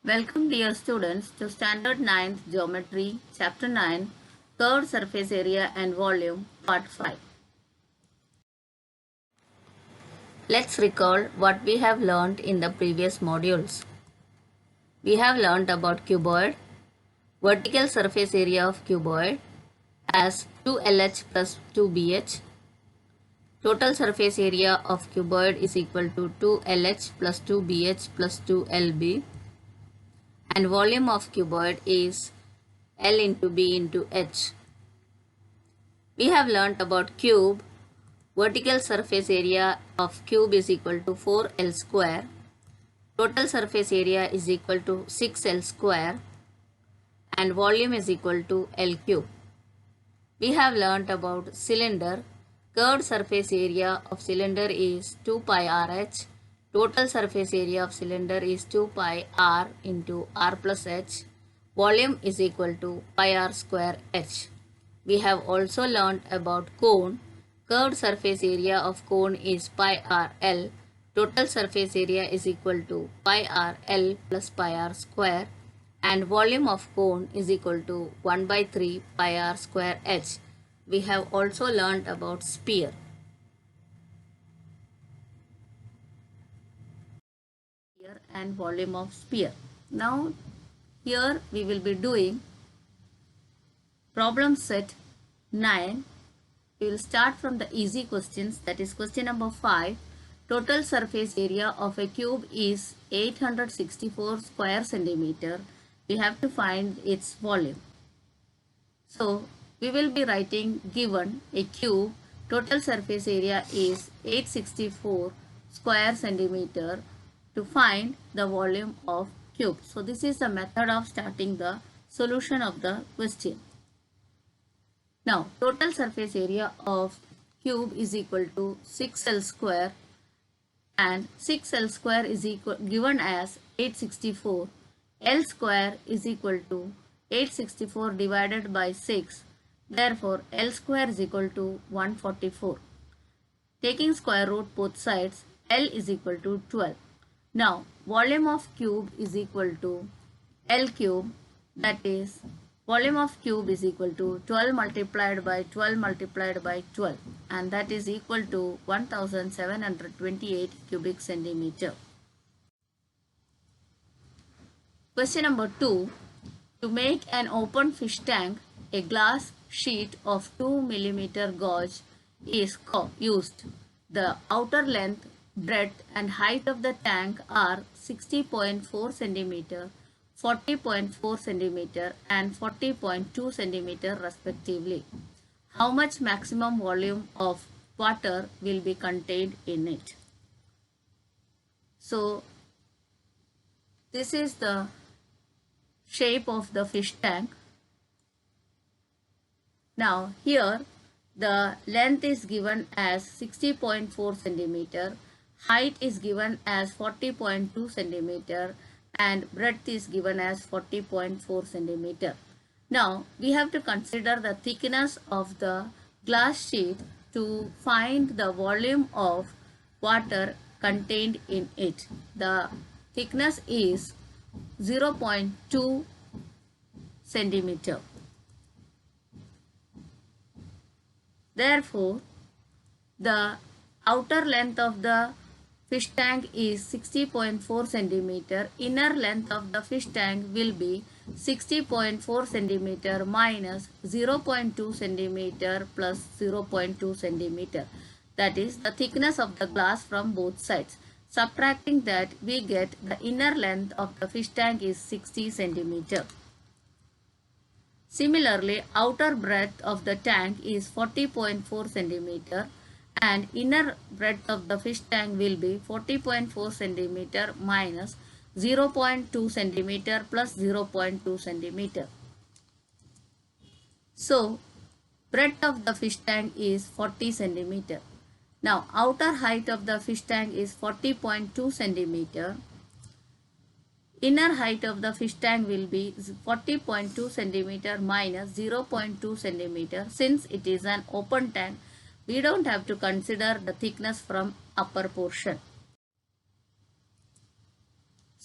Welcome dear students to Standard 9th Geometry Chapter 9 Curved Surface Area and Volume Part 5. Let's recall what we have learned in the previous modules. We have learned about cuboid, vertical surface area of cuboid as 2LH plus 2BH. Total surface area of cuboid is equal to 2LH plus 2BH plus 2LB. And volume of cuboid is L into B into H. We have learnt about cube. Vertical surface area of cube is equal to 4L square. Total surface area is equal to 6L square. And volume is equal to L cube. We have learnt about cylinder. Curved surface area of cylinder is 2 pi RH. Total surface area of cylinder is 2 pi R into R plus H. Volume is equal to pi R square H. We have also learned about cone. Curved surface area of cone is pi R L. Total surface area is equal to pi R L plus pi R square. And volume of cone is equal to 1 by 3 pi R square H. We have also learned about sphere. And volume of sphere. Now here we will be doing problem set 9. We will start from the easy questions, that is question number 5. Total surface area of a cube is 864 square centimeter. We have to find its volume. So we will be writing given a cube, total surface area is 864 square centimeter, to find the volume of cube. So this is the method of starting the solution of the question. Now total surface area of cube is equal to 6L square, and 6L square is given as 864. L square is equal to 864 divided by 6. Therefore L square is equal to 144. Taking square root both sides, L is equal to 12. Now volume of cube is equal to L cube, that is volume of cube is equal to 12 multiplied by 12 multiplied by 12, and that is equal to 1728 cubic centimeter. Question number 2. To make an open fish tank, a glass sheet of 2 mm gauge is used. The outer length, breadth and height of the tank are 60.4 cm, 40.4 cm and 40.2 cm respectively. How much maximum volume of water will be contained in it? So this is the shape of the fish tank. Now here the length is given as 60.4 cm, height is given as 40.2 cm and breadth is given as 40.4 cm. Now we have to consider the thickness of the glass sheet to find the volume of water contained in it. The thickness is 0.2 centimeter. Therefore, the outer length of the fish tank is 60.4 centimeter. Inner length of the fish tank will be 60.4 centimeter minus 0.2 centimeter plus 0.2 centimeter. That is the thickness of the glass from both sides. Subtracting that, we get the inner length of the fish tank is 60 centimeter. Similarly, outer breadth of the tank is 40.4 centimeter and inner breadth of the fish tank will be 40.4 centimeter minus 0.2 centimeter plus 0.2 centimeter. So, breadth of the fish tank is 40 centimeter. Now, outer height of the fish tank is 40.2 centimeter. Inner height of the fish tank will be 40.2 centimeter minus 0.2 centimeter. Since it is an open tank, we don't have to consider the thickness from upper portion.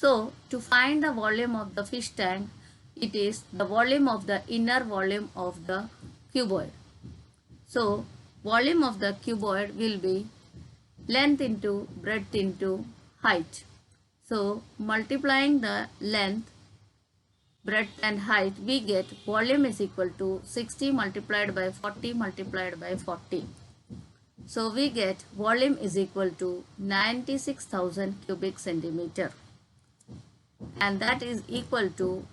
So to find the volume of the fish tank, it is the volume of the inner volume of the cuboid. So volume of the cuboid will be length into breadth into height. So multiplying the length, breadth and height, we get volume is equal to 60 multiplied by 40 multiplied by 40. So we get volume is equal to 96,000 cubic centimeter, and that is equal to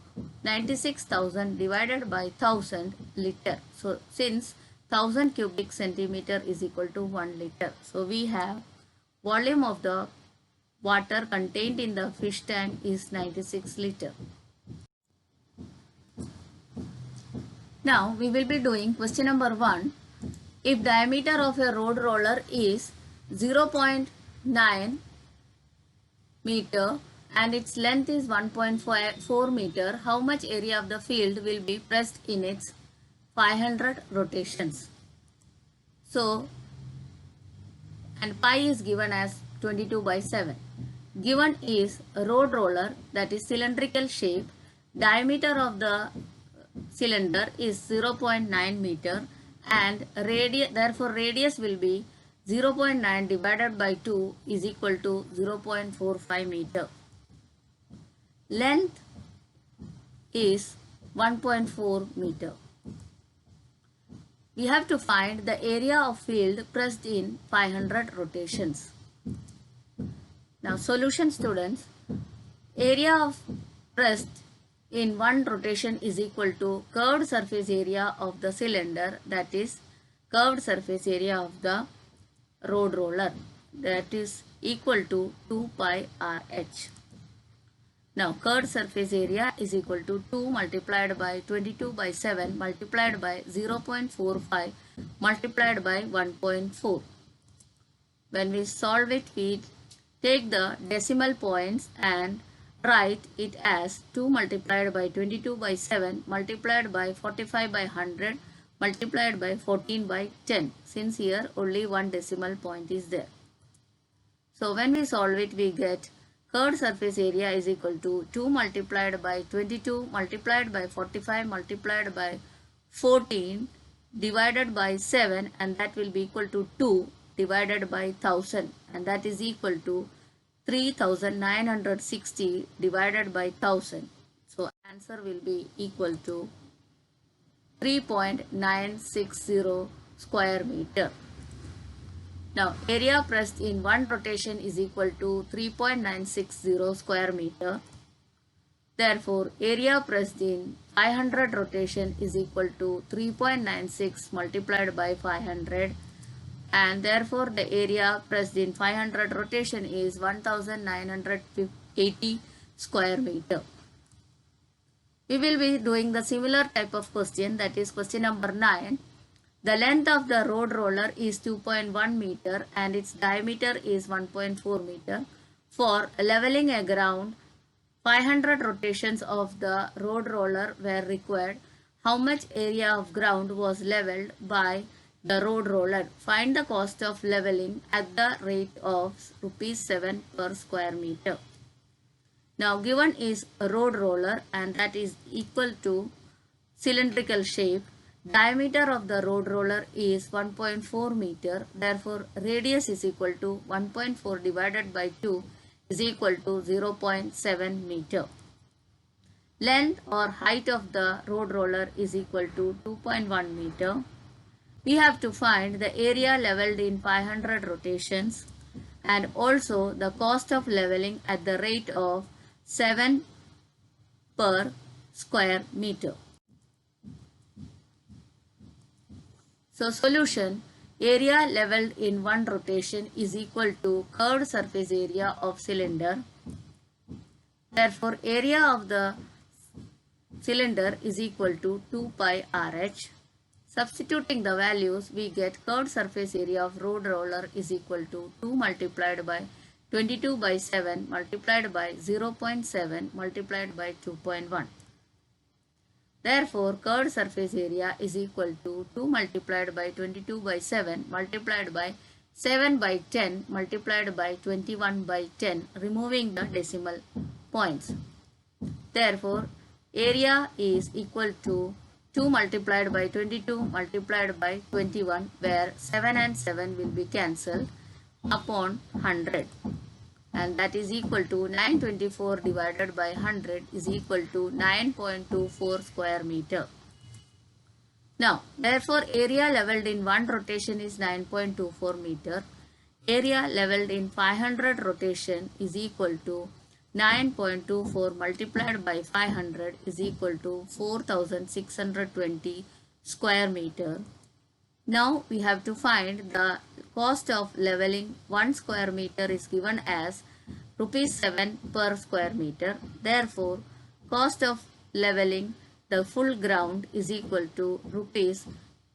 96,000 divided by 1000 liter. So since 1000 cubic centimeter is equal to 1 liter, so we have volume of the water contained in the fish tank is 96 liter. Now we will be doing question number 1. If diameter of a road roller is 0.9 meter and its length is 1.4 meter, how much area of the field will be pressed in its 500 rotations? So, and pi is given as 22 by 7. Given is a road roller, that is cylindrical shape. Diameter of the cylinder is 0.9 meter and therefore radius will be 0.9 divided by 2 is equal to 0.45 meter. Length is 1.4 meter. We have to find the area of field pressed in 500 rotations. Now solution, students. Area of pressed in one rotation is equal to curved surface area of the cylinder, that is curved surface area of the road roller, that is equal to 2 pi RH. Now curved surface area is equal to 2 multiplied by 22 by 7 multiplied by 0.45 multiplied by 1.4. When we solve it, we take the decimal points and write it as 2 multiplied by 22 by 7 multiplied by 45 by 100 multiplied by 14 by 10, since here only one decimal point is there. So when we solve it, we get curved surface area is equal to 2 multiplied by 22 multiplied by 45 multiplied by 14 divided by 7, and that will be equal to 2 divided by 1000, and that is equal to 3960 divided by 1000. So answer will be equal to 3.960 square meter. Now area pressed in one rotation is equal to 3.960 square meter. Therefore area pressed in 500 rotation is equal to 3.96 multiplied by 500, and therefore the area pressed in 500 rotation is 1980 square meter. We will be doing the similar type of question, that is question number 9. The length of the road roller is 2.1 meter and its diameter is 1.4 meter. For leveling a ground, 500 rotations of the road roller were required. How much area of ground was leveled by the road roller? Find the cost of leveling at the rate of rupees 7 per square meter. Now given is a road roller, and that is equal to cylindrical shape. Diameter of the road roller is 1.4 meter. Therefore radius is equal to 1.4 divided by 2 is equal to 0.7 meter. Length or height of the road roller is equal to 2.1 meter. We have to find the area leveled in 500 rotations and also the cost of leveling at the rate of 7 per square meter. So solution, area leveled in one rotation is equal to curved surface area of cylinder. Therefore area of the cylinder is equal to 2 pi RH. Substituting the values, we get curved surface area of road roller is equal to 2 multiplied by 22 by 7 multiplied by 0.7 multiplied by 2.1. Therefore, curved surface area is equal to 2 multiplied by 22 by 7 multiplied by 7 by 10 multiplied by 21 by 10, removing the decimal points. Therefore, area is equal to 2 multiplied by 22 multiplied by 21, where 7 and 7 will be cancelled, upon 100, and that is equal to 924 divided by 100 is equal to 9.24 square meter. Now, therefore, area leveled in one rotation is 9.24 meter. Area leveled in 500 rotation is equal to 9.24 multiplied by 500 is equal to 4620 square meter. Now we have to find the cost of leveling 1 square meter is given as rupees 7 per square meter. Therefore, cost of leveling the full ground is equal to rupees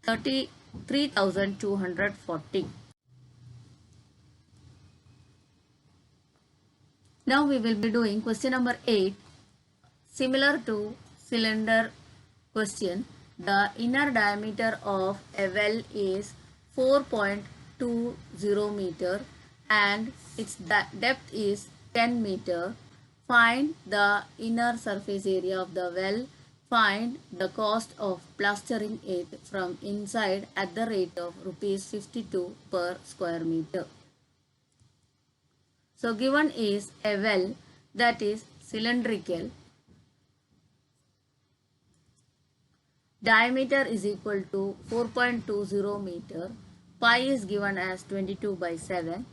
33,240. Now we will be doing question number 8, similar to cylinder question. The inner diameter of a well is 4.20 meter and its depth is 10 meter. Find the inner surface area of the well. Find the cost of plastering it from inside at the rate of rupees 52 per square meter. So given is a well that is cylindrical. Diameter is equal to 4.20 meter. Pi is given as 22 by 7.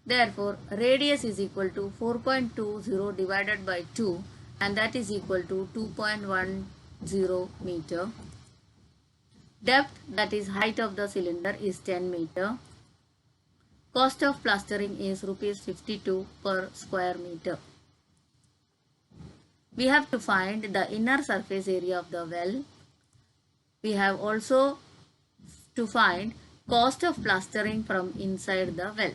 Therefore, radius is equal to 4.20 divided by 2, and that is equal to 2.10 meter. Depth, that is height of the cylinder, is 10 meter. Cost of plastering is rupees 52 per square meter. We have to find the inner surface area of the well. We have also to find cost of plastering from inside the well.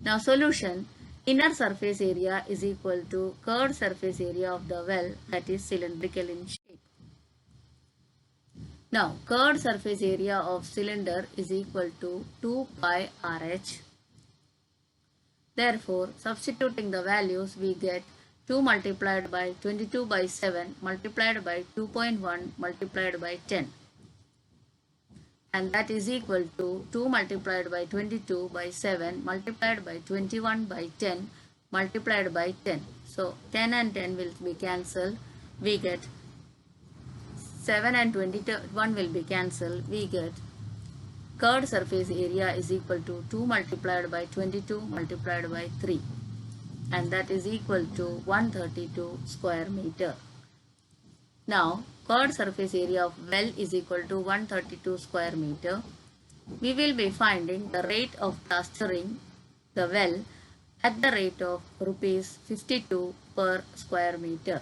Now solution, inner surface area is equal to curved surface area of the well, that is cylindrical in shape. Now curved surface area of cylinder is equal to 2 pi RH. Therefore, substituting the values, we get 2 multiplied by 22 by 7 multiplied by 2.1 multiplied by 10, and that is equal to 2 multiplied by 22 by 7 multiplied by 21 by 10 multiplied by 10. So 10 and 10 will be cancelled. We get 7 and 21 will be cancelled. We get curved surface area is equal to 2 multiplied by 22 multiplied by 3, and that is equal to 132 square meter. Now, curved surface area of well is equal to 132 square meter. We will be finding the rate of plastering the well at the rate of rupees 52 per square meter.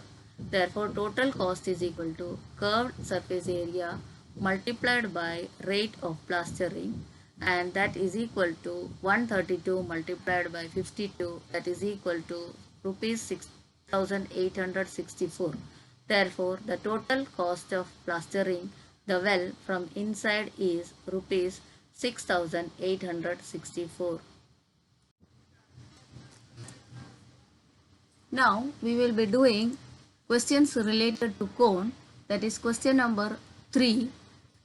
Therefore, total cost is equal to curved surface area multiplied by rate of plastering, and that is equal to 132 multiplied by 52, that is equal to rupees 6,864. Therefore, the total cost of plastering the well from inside is rupees 6,864. Now we will be doing questions related to cone, that is question number 3.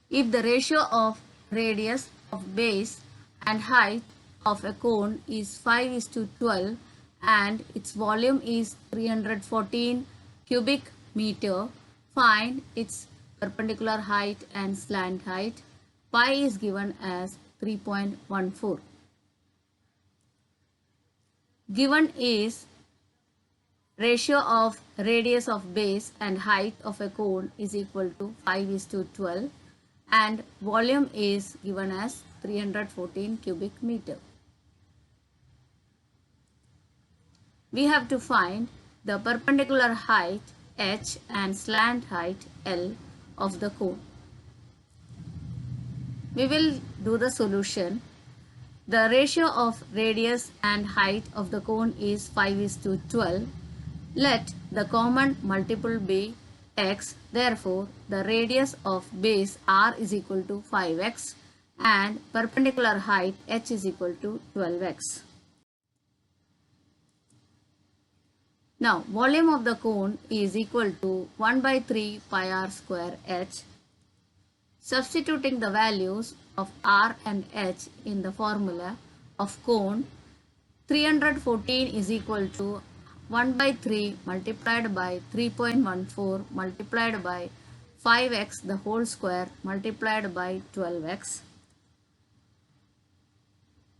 If the ratio of radius of base and height of a cone is 5:12 and its volume is 314 cubic meter, find its perpendicular height and slant height. Pi is given as 3.14. Given is ratio of radius of base and height of a cone is equal to 5:12 and volume is given as 314 cubic meter. We have to find the perpendicular height h and slant height L of the cone. We will do the solution. The ratio of radius and height of the cone is 5:12. Let the common multiple be x. Therefore, the radius of base r is equal to 5x and perpendicular height h is equal to 12x. Now, volume of the cone is equal to 1 by 3 pi r square h. Substituting the values of r and h in the formula of cone, 314 is equal to 1 by 3 multiplied by 3.14 multiplied by 5x the whole square multiplied by 12x.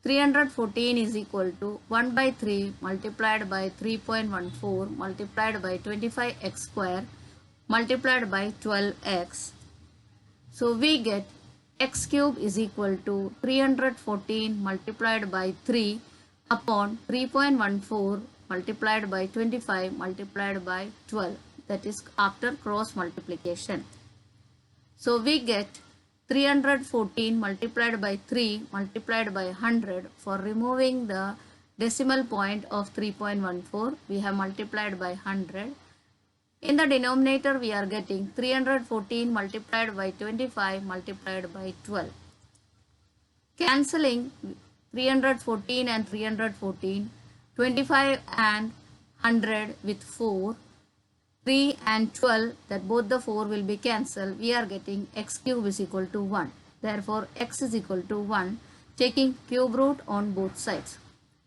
314 is equal to 1 by 3 multiplied by 3.14 multiplied by 25x square multiplied by 12x. So we get x cube is equal to 314 multiplied by 3 upon 3.14 multiplied by 25 multiplied by 12, that is after cross multiplication. So we get 314 multiplied by 3 multiplied by 100. For removing the decimal point of 3.14, we have multiplied by 100. In the denominator, we are getting 314 multiplied by 25 multiplied by 12. Cancelling 314 and 314, 25 and 100 with 4, 3 and 12, that both the 4 will be cancelled. We are getting x cube is equal to 1. Therefore, x is equal to 1, taking cube root on both sides.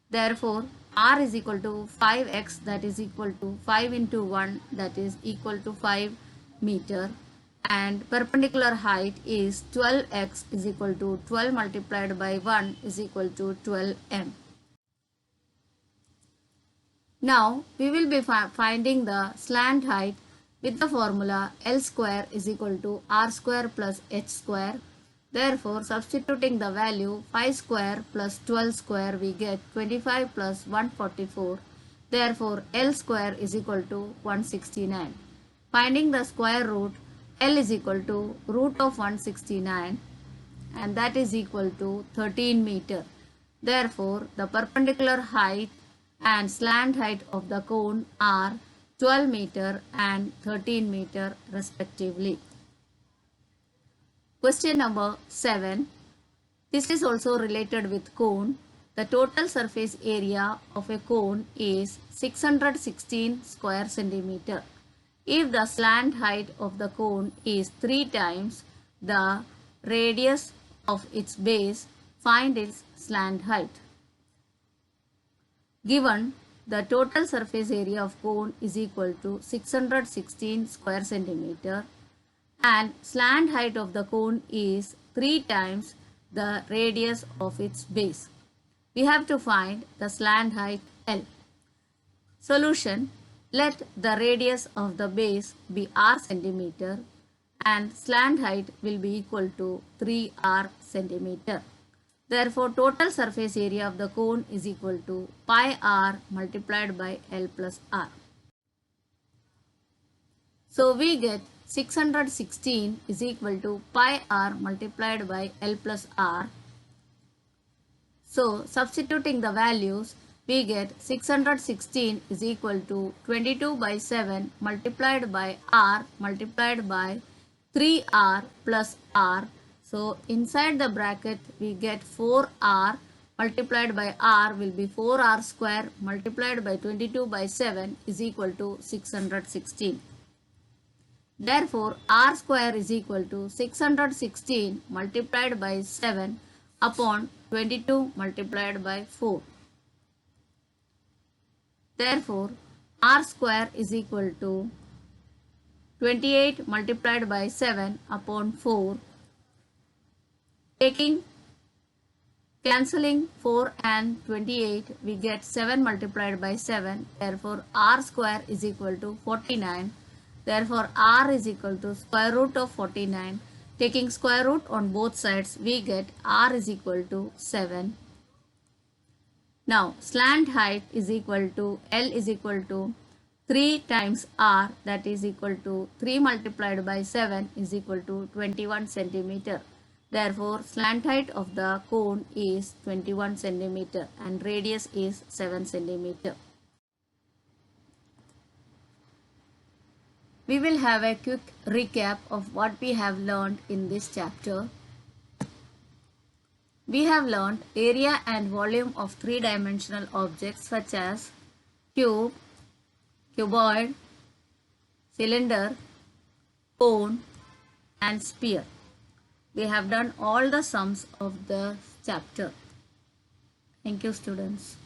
Therefore, r is equal to 5x, that is equal to 5 into 1, that is equal to 5 meter, and perpendicular height is 12x is equal to 12 multiplied by 1 is equal to 12 m. Now we will be finding the slant height with the formula L square is equal to r square plus h square. Therefore, substituting the value 5 square plus 12 square, we get 25 plus 144. Therefore, L square is equal to 169. Finding the square root, L is equal to root of 169, and that is equal to 13 meter. Therefore, the perpendicular height and slant height of the cone are 12 meter and 13 meter respectively. Question number 7. This is also related with cone. The total surface area of a cone is 616 square centimeter. If the slant height of the cone is 3 times the radius of its base, find its slant height. Given the total surface area of cone is equal to 616 square centimeter and slant height of the cone is 3 times the radius of its base, we have to find the slant height L. Solution: let the radius of the base be r centimeter and slant height will be equal to 3r centimeter. Therefore, total surface area of the cone is equal to pi r multiplied by L plus r. So we get 616 is equal to pi r multiplied by L plus r. So substituting the values, we get 616 is equal to 22 by 7 multiplied by r multiplied by 3r plus r. So inside the bracket we get 4r multiplied by r will be 4r square multiplied by 22 by 7 is equal to 616. Therefore, r square is equal to 616 multiplied by 7 upon 22 multiplied by 4. Therefore, r square is equal to 28 multiplied by 7 upon 4. Cancelling 4 and 28, we get 7 multiplied by 7. Therefore, r square is equal to 49. Therefore, r is equal to square root of 49. Taking square root on both sides, we get r is equal to 7. Now, slant height is equal to L is equal to 3 times r, that is equal to 3 multiplied by 7 is equal to 21 centimeter. Therefore, slant height of the cone is 21 centimeter and radius is 7 centimeter. We will have a quick recap of what we have learned in this chapter. We have learned area and volume of three-dimensional objects such as cube, cuboid, cylinder, cone and sphere. We have done all the sums of the chapter. Thank you, students.